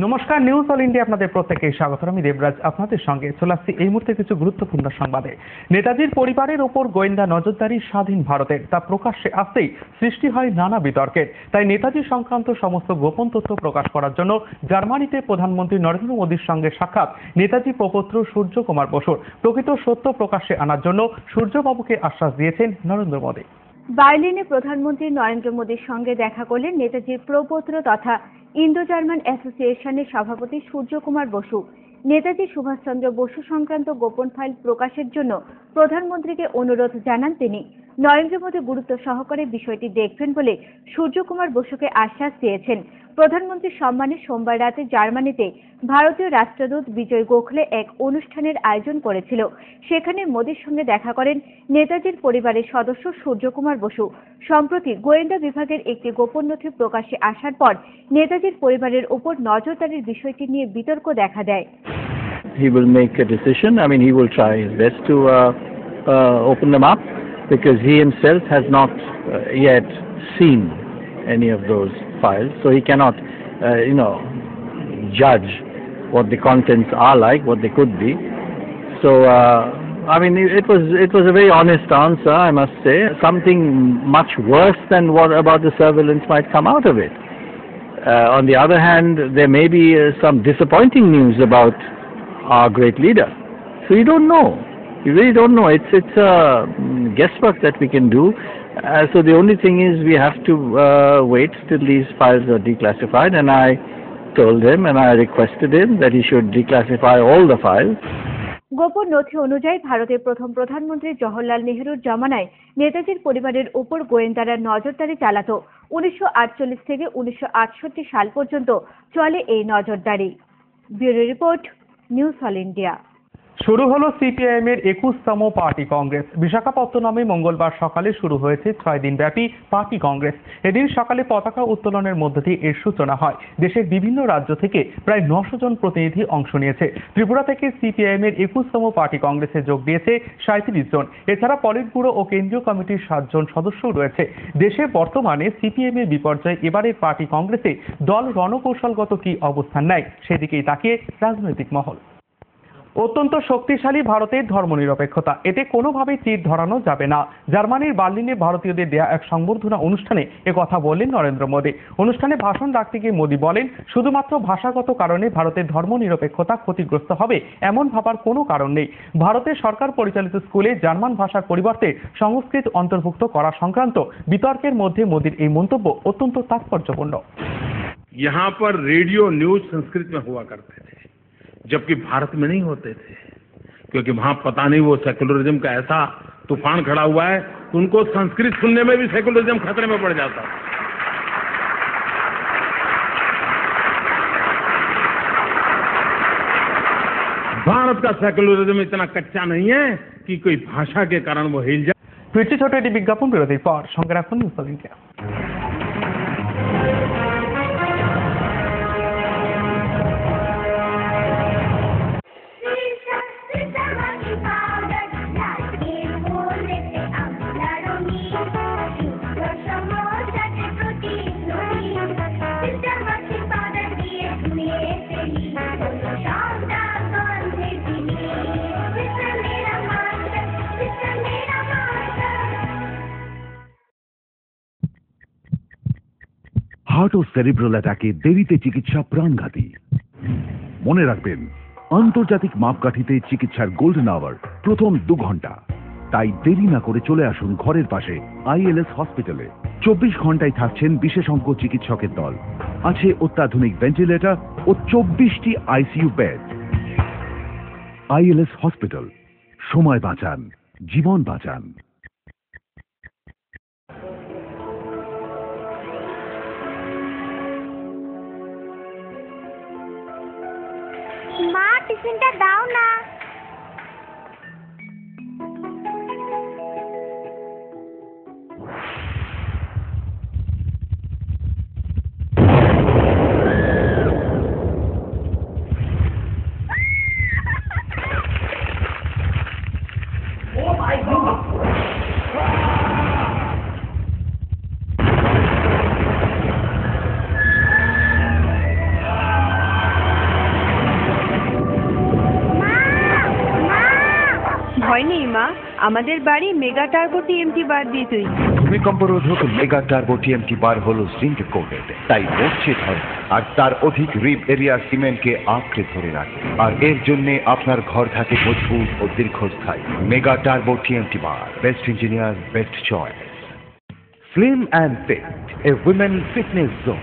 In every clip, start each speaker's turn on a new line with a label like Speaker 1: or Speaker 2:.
Speaker 1: নমস্কার, news all India আপনাদের প্রত্যেককে স্বাগত। আমি দেবরাজ আপনাদের সঙ্গে চলে আসছি এই মুহূর্তে কিছু গুরুত্বপূর্ণ সংবাদে। নেতাজির পরিবারের ওপর গোয়েন্দা নজরদারি স্বাধীন ভারতের, তা প্রকাশ্যে আসতেই সৃষ্টি হয় নানা বিতর্কের। তাই নেতাজি সংক্রান্ত সমস্ত গোপন তথ্য প্রকাশ করার জন্য জার্মানিতে প্রধানমন্ত্রী নরেন্দ্র মোদীর সঙ্গে সাক্ষাৎ নেতাজি প্রপৌত্র সূর্য কুমার বসুর। প্রকৃত সত্য প্রকাশ্যে আনার জন্য সূর্যবাবুকে আশ্বাস দিয়েছেন নরেন্দ্র মোদী।
Speaker 2: বার্লিনে প্রধানমন্ত্রী নরেন্দ্র মোদীর সঙ্গে দেখা করলেন নেতাজির প্রপৌত্র তথা ইন্দো জার্মান অ্যাসোসিয়েশনের সভাপতি সূর্য কুমার বসু। নেতাজি সুভাষচন্দ্র বসু সংক্রান্ত গোপন ফাইল প্রকাশের জন্য প্রধানমন্ত্রীকে অনুরোধ জানান তিনি। নরেন্দ্র মোদী গুরুত্ব সহকারে বিষয়টি দেখবেন বলে সূর্য কুমার বসুকে আশ্বাস দিয়েছেন। প্রধানমন্ত্রীর সম্মানে সোমবার রাতে জার্মানিতে ভারতীয় রাষ্ট্রদূত বিজয় গোখলে এক অনুষ্ঠানের আয়োজন করেছিল। সেখানে মোদীর সঙ্গে দেখা করেন নেতাজির পরিবারের সদস্য সূর্য কুমার বসু। সম্প্রতি গোয়েন্দা বিভাগের একটি গোপন নথি প্রকাশ্যে আসার পর নেতাজির পরিবারের উপর নজরদারির বিষয়টি নিয়ে বিতর্ক দেখা দেয়।
Speaker 3: He will make a decision. I mean, he will try his best to open them up, because he himself has not yet seen any of those files, so he cannot, judge what the contents are like, what they could be. So, I mean, it was a very honest answer, I must say. Something much worse than what about the surveillance might come out of it. On the other hand, there may be some disappointing news about our great leader. So you don't know. You really don't know. It's a guesswork that we can do. So the only thing is we have to wait till these files are declassified, and I told him and I requested him that he should declassify all the files.
Speaker 2: গোপন নথি অনুযায়ী ভারতের প্রথম প্রধানমন্ত্রী জওহরলাল নেহরুর জমানায় নেতাজির পরিবারের উপর গোয়েন্দারা নজরদারি চালাতো। 1948 থেকে 1968 সাল পর্যন্ত চলে এই নজরদারি। Bureau report, news all India.
Speaker 1: শুরু হলো সিপিআইএম এর 21তম পার্টি কংগ্রেস। বিশাখাপত্তনমে মঙ্গলবার সকালে শুরু হয়েছে 6 দিন ব্যাপী পার্টি কংগ্রেস। এদিন সকালে পতাকা উত্তোলনের মধ্য দিয়ে এর সূচনা হয়। দেশের বিভিন্ন রাজ্য থেকে প্রায় 900 জন প্রতিনিধি অংশ নিয়েছে। ত্রিপুরা থেকে সিপিআইএম এর 21তম পার্টি কংগ্রেসে যোগ দিয়েছে 37 জন। এছাড়া পলিট ব্যুরো ও কেন্দ্রীয় কমিটির 7 জন সদস্যও রয়েছে। দেশে বর্তমানে সিপিআইএম এর বিপর্যয় এবারের পার্টি কংগ্রেসে দল রণকৌশলগত কি অবস্থান নেয়, সেদিকেই তাকিয়ে রাজনৈতিক মহল। অত্যন্ত শক্তিশালী ভারতের ধর্মনিরপেক্ষতা, এতে কোনোভাবেই চির ধরানো যাবে না। জার্মানির বার্লিনে ভারতীয়দের দেয়া এক সংবর্ধনা অনুষ্ঠানে একথা বললেন নরেন্দ্র মোদী। অনুষ্ঠানে ভাষণ রাখতে গিয়ে মোদী বলেন, শুধুমাত্র ভাষাগত কারণে ভারতের ধর্মনিরপেক্ষতা ক্ষতিগ্রস্ত হবে এমন ভাবার কোনো কারণ নেই। ভারতের সরকার পরিচালিত স্কুলে জার্মান ভাষার পরিবর্তে সংস্কৃত অন্তর্ভুক্ত করা সংক্রান্ত বিতর্কের মধ্যে মোদীর এই মন্তব্য অত্যন্ত তাৎপর্যপূর্ণ।
Speaker 4: यहाँ पर रेडियो न्यूज संस्कृत में हुआ करते थे, जबकि भारत में नहीं होते थे, क्योंकि वहां पता नहीं वो सेकुलरिज्म का ऐसा तूफान खड़ा हुआ है, उनको संस्कृत सुनने में भी सेकुलरिज्म खतरे में पड़ जाता है। भारत का सेकुलरिज्म इतना कच्चा नहीं है कि कोई भाषा के कारण वो हिल जाए।
Speaker 1: ফিরছি ছোট একটি বিজ্ঞাপন বিরতির পর। সঙ্গে রাখুন নিউজ অল ইন্ডিয়া।
Speaker 5: হার্ট ও সেরিব্রাল অ্যাটাকে দেরিতে চিকিৎসা প্রাণঘাতী। মনে রাখবেন, আন্তর্জাতিক মাপকাঠিতে চিকিৎসার গোল্ডেন আওয়ার প্রথম 2 ঘন্টা। তাই দেরি না করে চলে আসুন ঘরের পাশে আইএলএস হসপিটালে। 24 ঘন্টায় থাকছেন বিশেষজ্ঞ চিকিৎসকের দল। আছে অত্যাধুনিক ভেন্টিলেটর ও 24টি আইসিইউ বেড। আইএলএস হসপিটাল, সময় বাঁচান, জীবন বাঁচান।
Speaker 6: মা, টিফিনটা দাও না।
Speaker 2: আমাদের বাড়ি মেগা টার্বো টিএমটি বার দিয়ে তৈরি।
Speaker 6: ভূমিকম্প রোধক মেগা টার্বো টিএমটি বার হলো জিঙ্ক কোটেড, তাই মরছে ধরে না। আর তার অধিক রিপ এরিয়ার সিমেন্টকে আঁকড়ে ধরে রাখে, আর এর জন্য আপনার ঘর থাকে মজবুত ও দীর্ঘস্থায়ী। Mega turbo TMT bar, best engineer, best choice. Slim and fit, a women fitness zone.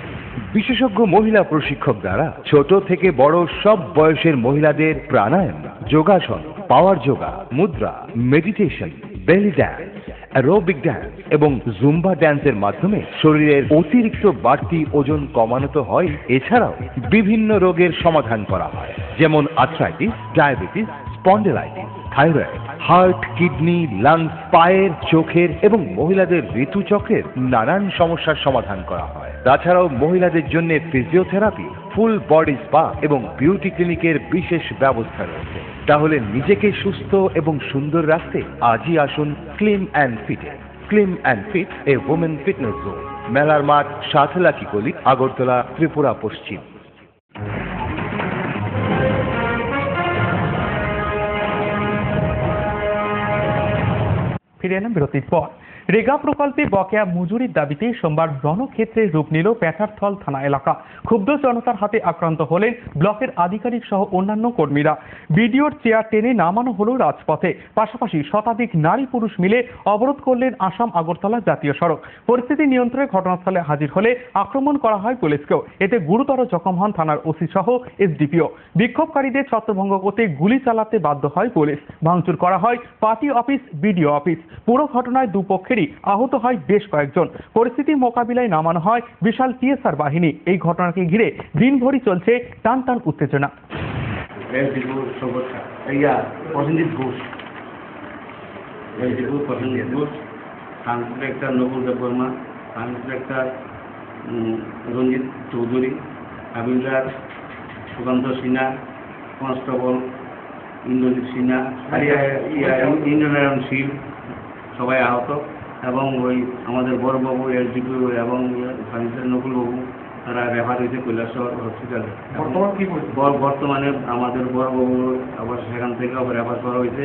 Speaker 6: বিশেষজ্ঞ মহিলা প্রশিক্ষক দ্বারা ছোট থেকে বড় সব বয়সের মহিলাদের প্রাণায়াম, যোগাসন, পাওয়ার যোগা, মুদ্রা, মেডিটেশন, বেলি ড্যান্স, অ্যারোবিক ড্যান্স এবং জুম্বা ড্যান্সের মাধ্যমে শরীরের অতিরিক্ত বাড়তি ওজন কমানো তো হয়, এছাড়াও বিভিন্ন রোগের সমাধান করা হয়, যেমন arthritis, diabetes, spondylitis, thyroid, heart, kidney, lungs, পায়ের, চোখের এবং মহিলাদের ঋতুচক্রের নানান সমস্যার সমাধান করা হয়। তাছাড়াও মহিলাদের জন্য ফিজিওথেরাপি, ফুল বডি স্পা এবং বিউটি ক্লিনিকের বিশেষ ব্যবস্থা রয়েছে। তাহলে নিজেকে সুস্থ এবং সুন্দর রাখতে আজই আসুন স্লিম অ্যান্ড ফিটে। Slim and fit, a women fitness zone, মেলার মাঠ, সাতলাকি গলি, আগরতলা, ত্রিপুরা পশ্চিম।
Speaker 1: ফিরে এলাম বিরতির পর। রেগা প্রকল্পে বকেয়া মজুরির দাবিতে সোমবার রণক্ষেত্রে রূপ নিল প্যাটারথল থানা এলাকা। ক্ষুব্ধ জনতার হাতে আক্রান্ত হলেন ব্লকের আধিকারিক সহ অন্যান্য কর্মীরা। বিডিওর চেয়ার টেনে নামানো হলো রাজপথে। পাশাপাশি শতাধিক নারী পুরুষ মিলে অবরোধ করলেন আসাম আগরতলা জাতীয় সড়ক। পরিস্থিতি নিয়ন্ত্রণে ঘটনাস্থলে হাজির হলে আক্রমণ করা হয় পুলিশকেও। এতে গুরুতর জখম হন থানার ওসি সহ এসডিপিও। বিক্ষোভকারীদের ছত্রভঙ্গ করতে গুলি চালাতে বাধ্য হয় পুলিশ। ভাঙচুর করা হয় পার্টি অফিস, বিডিও অফিস। পুরো ঘটনায় দুপক্ষেরই আহত হয় বেশ কয়েকজন। পরিস্থিতি মোকাবিলায় নামানো হয় বিশাল টিএসআর বাহিনী। এই ঘটনাকে ঘিরে দিনভরই চলছে টান টান উত্তেজনা।
Speaker 7: প্রসেনজিৎ ঘোষ, ইন্সপেক্টর নকুল দেববর্মা, ইন্সপেক্টর রঞ্জিত চৌধুরী, হাবিলদার সুকান্ত সিনহা, কনস্টেবল ইন্দ্রজিৎ সিনহা, ইন্দ্রনারায়ণ শীল সবাই আহত। এবং ওই আমাদের বড়বাবু এসডিপিও এবং নকুলবাবু তারা রেফার হয়েছে কৈলাসহর হসপিটালে। বর্তমানে আমাদের বড়বাবু আবার সেখান থেকে আবার রেফার করা হয়েছে,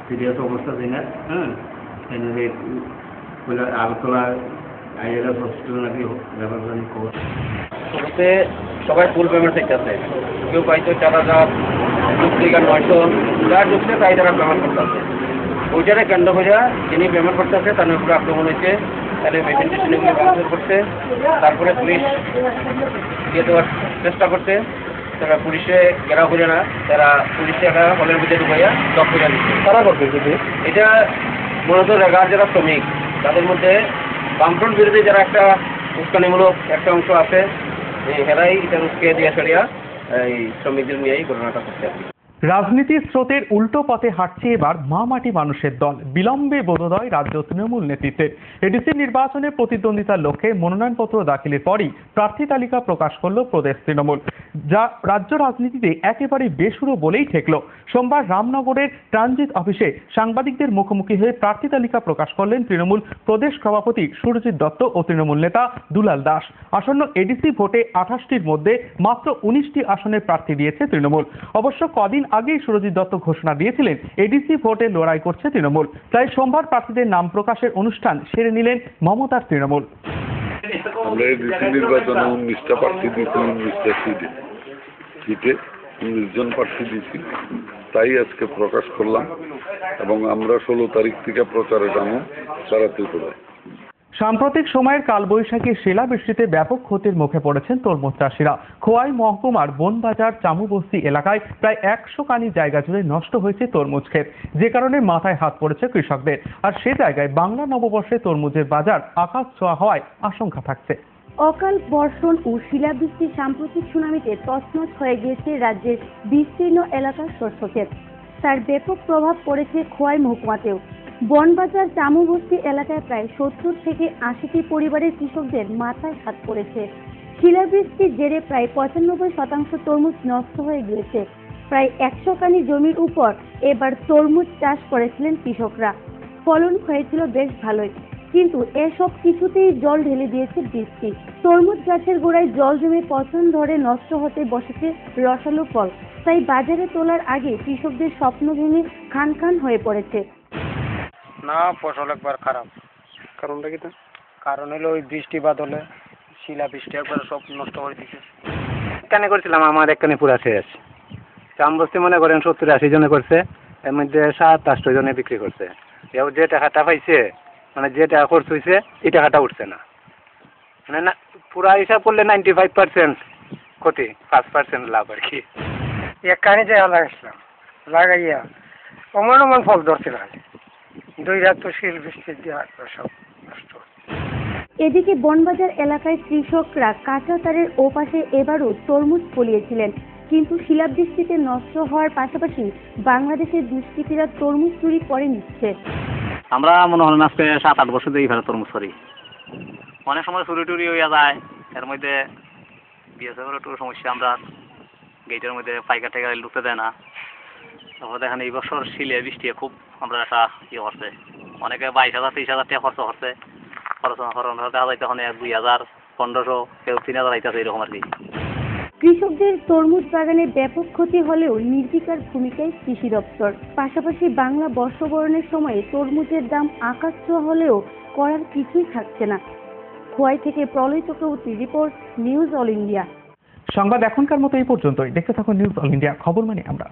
Speaker 7: সিরিয়াস অবস্থা না। আগরতলা আইএলএস হসপিটালে নাকি রেফার করার খবর।
Speaker 8: সবাই ফুল পেমেন্ট চাইতেছে, কেউ পাইতো 4,000, 900, যার ঢুকছে তাই তারা পেমেন্ট করতেছে। ওইটারে কেন্দ্র করে যিনি পেমেন্ট করতেছে তার উপরে আক্রমণ হয়েছে, তাহলে মেশিন টেশিনগুলো ভাঙচুর করছে। তারপরে পুলিশ দিয়ে দেওয়ার চেষ্টা করছে, তারা পুলিশে ঘেরাও করে না, তারা পুলিশে একটা হলের ভিতরে ঢুকাইয়া জব করে নিচ্ছে। তারা করবে এটা মূলত রেগার যারা শ্রমিক তাদের মধ্যে বামফ্রন্ট বিরোধী যারা একটা উস্কানিমূলক একটা অংশ আছে, হেরাই এটা উস্কে দিয়ে সরিয়া এই শ্রমিকদের নিয়েই ঘটনাটা করছে।
Speaker 1: রাজনীতির স্রোতের উল্টো পথে হাঁটছে এবার মা মাটি মানুষের দল। বিলম্বে বোধোদয় রাজ্য তৃণমূল নেতৃত্বের। এডিসি নির্বাচনে প্রতিদ্বন্দ্বিতার লক্ষ্যে মনোনয়নপত্র দাখিলের পরই প্রার্থী তালিকা প্রকাশ করল প্রদেশ তৃণমূল, যা রাজ্য রাজনীতিতে একেবারে বেসুরো বলেই ঠেকল। সোমবার রামনগরের ট্রানজিট অফিসে সাংবাদিকদের মুখোমুখি হয়ে প্রার্থী তালিকা প্রকাশ করলেন তৃণমূল প্রদেশ সভাপতি সুরজিৎ দত্ত ও তৃণমূল নেতা দুলাল দাস। আসন্ন এডিসি ভোটে 28টির মধ্যে মাত্র 19টি আসনের প্রার্থী দিয়েছে তৃণমূল। অবশ্য কদিন আগেই সুরজিৎ দত্ত ঘোষণা দিয়েছিলেন এডিসি ভোটে লড়াই করছে তৃণমূল। তাই সোমবার প্রার্থীদের নাম প্রকাশের অনুষ্ঠান সেরে নিলেন মমতার তৃণমূল।
Speaker 9: আমরা এডিসি নির্বাচনে 19টা প্রার্থী দিয়েছি, 19টা সিটে 19 জন প্রার্থী দিয়েছি, তাই আজকে প্রকাশ করলাম। এবং আমরা 16 তারিখ থেকে প্রচারে যাবো সারা ত্রিপুরায়।
Speaker 1: সাম্প্রতিক সময়ের কালবৈশাখী শিলাবৃষ্টিতে ব্যাপক ক্ষতির মুখে পড়েছেন তরমুজ চাষিরা। খোয়াই মহকুমার বনবাজার চামুবস্তি এলাকায় প্রায় 100 কানি জায়গা জুড়ে নষ্ট হয়েছে তরমুজ ক্ষেত, যে কারণে মাথায় হাত পড়েছে কৃষকদের। আর সে জায়গায় বাংলা নববর্ষে তরমুজের বাজার আকাশ ছোঁয়া হওয়ায় আশঙ্কা থাকছে।
Speaker 2: অকাল বর্ষণ ও শিলাবৃষ্টির সাম্প্রতিক সুনামিতে তছনছ হয়ে গিয়েছে রাজ্যের বিস্তীর্ণ এলাকার শস্য ক্ষেত। তার ব্যাপক প্রভাব পড়েছে খোয়াই মহকুমাতেও। বনবাজার চামুবস্তি এলাকায় প্রায় 70 থেকে 80টি পরিবারের কৃষকদের মাথায় হাত পড়েছে। শিলাবৃষ্টির জেরে প্রায় 95% তরমুজ নষ্ট হয়ে গিয়েছে। প্রায় 100 কানি জমির উপর এবার তরমুজ চাষ করেছিলেন কৃষকরা। ফলন হয়েছিল বেশ ভালোই, কিন্তু এসব কিছুতেই জল ঢেলে দিয়েছে বৃষ্টি। তরমুজ গাছের গোড়ায় জল জমে পচন ধরে নষ্ট হতে বসেছে রসালো ফল। তাই বাজারে তোলার আগে কৃষকদের স্বপ্ন ভেঙে খান খান হয়ে পড়েছে।
Speaker 8: না, ফসল একবার খারাপ।
Speaker 10: কারণটা কি?
Speaker 8: কারণ হলো ওই বৃষ্টি বাদলে শিলা বৃষ্টি একবার সব নষ্ট করে দিচ্ছে।
Speaker 10: একখানে করছিলাম, আমার একখানে পুরা শেষ। চাম বস্তি মনে করেন 70-80 জনে করছে, এর মধ্যে 7-8 জনে বিক্রি করছে। এও যে টাকাটা পাইছে, মানে যে টাকা খরচ হয়েছে এই টাকাটা উঠছে না। মানে না, পুরা হিসাব করলে 95% ক্ষতি, 5% লাভ আর কি।
Speaker 8: একখানে যে লাগাইছিলাম, লাগাইয়া অমন ফল ধরছিল। 2 রাত তো শিল বৃষ্টি দিয়ে সব নষ্ট।
Speaker 2: এদিকে বনবাজার এলাকায় কৃষকরা কাঁচা তারের ওপাশে এবারও তরমুজ ফলিয়েছিলেন, কিন্তু শিলাবৃষ্টিতে নষ্ট হওয়ার পাশাপাশি বাংলাদেশের দুষ্কৃতীরা তরমুজ চুরি করে নিচ্ছে।
Speaker 10: আমরা মনে হয় আজকে 7-8 বছর ধরে এইভাবে তরমুজ করি। অনেক সময় চুরি টুরি হইয়া যায়, এর মধ্যে বিএসএফের একটু সমস্যা, আমরা গেটের মধ্যে পাইকার টাইকার ঢুকতে দেয় না। তারপরে দেখেন এই বছর শিলে বৃষ্টি খুব আমরা একটা ইয়ে করছে, অনেকে 22,000-23,000 টাকা খরচ করছে। খরচ দেখা যায় তখন 2,000, 1,500, কেউ 3,000 আইতেছে এরকম আর কি।
Speaker 2: কৃষকদের তরমুজ বাগানে ব্যাপক ক্ষতি হলেও নির্বিকার ভূমিকায় কৃষি দপ্তর। পাশাপাশি বাংলা বর্ষবরণের সময়ে তরমুজের দাম আকাশ ছোঁয়া হলেও করার কিছুই থাকছে না। খোয়াই থেকে Pralay Chakraborty report, news all India.
Speaker 1: সংবাদ এখনকার মতো এই পর্যন্তই। দেখতে থাকুন নিউজ অল ইন্ডিয়া, খবর মানে আমরা।